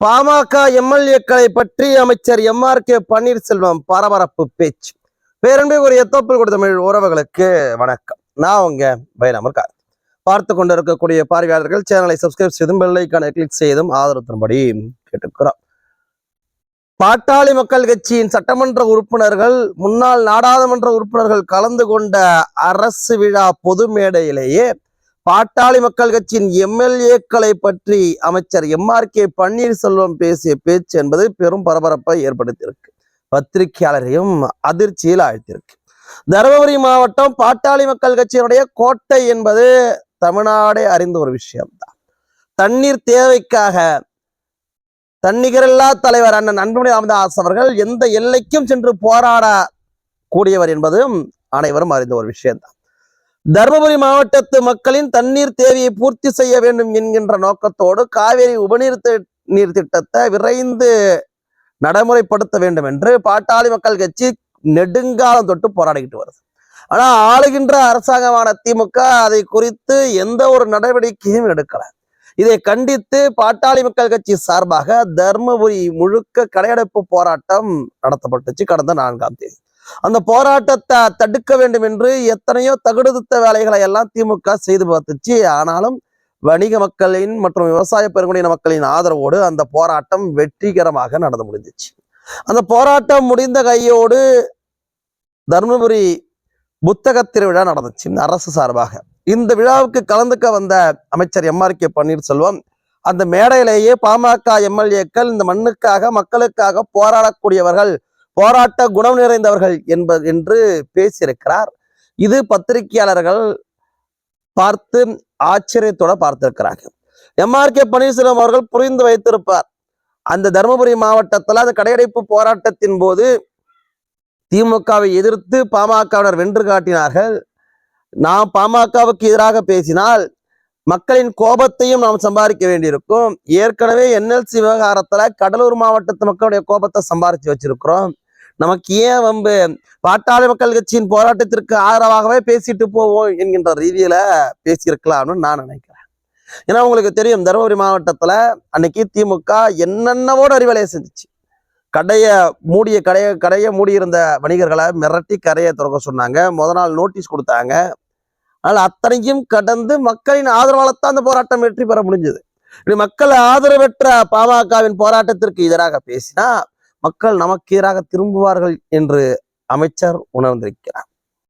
பாமக எம்எல்ஏக்களை பற்றி அமைச்சர் எம்.ஆர்.கே. பன்னீர்செல்வம் பரபரப்பு பேச்சு. பேரன்பை ஒரு எத்தோப்பில் கொடுத்த தமிழ் உறவுகளுக்கு வணக்கம். நான் உங்க பைரமர்கார். பார்த்து கொண்டிருக்கக்கூடிய பார்வையாளர்கள் சேனலை சப்ஸ்கிரைப் செய்தும் பெல் ஐகானை கிளிக் செய்தும் ஆதரவுபடி கேட்டுக்கிறோம். பாட்டாளி மக்கள் கட்சியின் சட்டமன்ற உறுப்பினர்கள், முன்னாள் நாடாளுமன்ற உறுப்பினர்கள் கலந்து கொண்ட அரசு விழா பொது மேடையிலேயே பாட்டாளி மக்கள் கட்சியின் எம்எல்ஏக்களை பற்றி அமைச்சர் எம்.ஆர்.கே. பன்னீர்செல்வம் பேசிய பேச்சு என்பது பெரும் பரபரப்பை ஏற்படுத்தியிருக்கு. பத்திரிகையாளரையும் அதிர்ச்சியில் ஆழ்த்தியிருக்கு. தருமபுரி மாவட்டம் பாட்டாளி மக்கள் கட்சியினுடைய கோட்டை என்பது தமிழ்நாடே அறிந்த ஒரு விஷயம்தான். தண்ணீர் தேவைக்காக தன்னிகரில்லா தலைவர் அண்ணன் அன்புமணி ராமதாஸ் அவர்கள் எந்த எல்லைக்கும் சென்று போராட கூடியவர் என்பதும் அனைவரும் அறிந்த ஒரு விஷயம்தான். தருமபுரி மாவட்டத்து மக்களின் தண்ணீர் தேவையை பூர்த்தி செய்ய வேண்டும் என்கின்ற நோக்கத்தோடு காவேரி உபநீர் நீர் திட்டத்தை விரைந்து நடைமுறைப்படுத்த வேண்டும் என்று பாட்டாளி மக்கள் கட்சி நெடுங்காலம் தொட்டு போராடிக்கிட்டு வருது. ஆனா ஆளுகின்ற அரசாங்கமான திமுக அதை குறித்து எந்த ஒரு நடவடிக்கையும் எடுக்கல. இதை கண்டித்து பாட்டாளி மக்கள் கட்சி சார்பாக தர்மபுரி முழுக்க கடையடைப்பு போராட்டம் நடத்தப்பட்டுச்சு கடந்த 4ஆம் தேதி. அந்த போராட்டத்தை தடுக்க வேண்டும் என்று எத்தனையோ தகுடுத்த வேலைகளை எல்லாம் திமுக செய்து பார்த்துச்சு. ஆனாலும் வணிக மக்களின் மற்றும் விவசாய பெருங்குடியின மக்களின் ஆதரவோடு அந்த போராட்டம் வெற்றிகரமாக நடந்து முடிஞ்சிச்சு. அந்த போராட்டம் முடிந்த கையோடு தர்மபுரி புத்தக திருவிழா நடந்துச்சு அரசு சார்பாக. இந்த விழாவுக்கு கலந்துக்க வந்த அமைச்சர் எம்.ஆர்.கே. பன்னீர்செல்வம் அந்த மேடையிலேயே பாமக எம்எல்ஏக்கள் இந்த மண்ணுக்காக மக்களுக்காக போராடக்கூடியவர்கள், போராட்ட குணம் நிறைந்தவர்கள் என்று பேசியிருக்கிறார். இது பத்திரிகையாளர்கள் பார்த்து ஆச்சரியத்தோட பார்த்திருக்கிறாங்க. எம்.ஆர்.கே. பன்னீர்செல்வம் அவர்கள் புரிந்து வைத்திருப்பார். அந்த தருமபுரி மாவட்டத்தில் அந்த கடையடைப்பு போராட்டத்தின் போது திமுகவை எதிர்த்து பாமகவினர் வென்று காட்டினார்கள். நாம் பாமகவுக்கு எதிராக பேசினால் மக்களின் கோபத்தையும் நாம் சம்பாதிக்க வேண்டியிருக்கும். ஏற்கனவே NLC விவகாரத்துல கடலூர் மாவட்டத்து மக்களுடைய கோபத்தை சம்பாதிச்சு வச்சிருக்கிறோம். நமக்கு ஏன் வம்பு? பாட்டாளி மக்கள் கட்சியின் போராட்டத்திற்கு ஆதரவாகவே பேசிட்டு போவோம் என்கின்ற ரீதியில பேசியிருக்கலாம்னு நான் நினைக்கிறேன். ஏன்னா உங்களுக்கு தெரியும், தருமபுரி மாவட்டத்துல அன்னைக்கு திமுக என்னென்னவோட அறிவலையை செஞ்சிச்சு. கடையை மூடியிருந்த வணிகர்களை மிரட்டி கரையை திறக்க சொன்னாங்க. முதல் நாள் நோட்டீஸ் கொடுத்தாங்க. ஆனால் அத்தனையும் கடந்து மக்களின் ஆதரவால்தான் அந்த போராட்டம் வெற்றி பெற முடிஞ்சது. மக்கள் ஆதரவற்ற பாமகவின் போராட்டத்திற்கு எதிராக பேசினா மக்கள் நமக்கு எதிராக திரும்புவார்கள் என்று அமைச்சர் உணர்ந்திருக்கிறார்.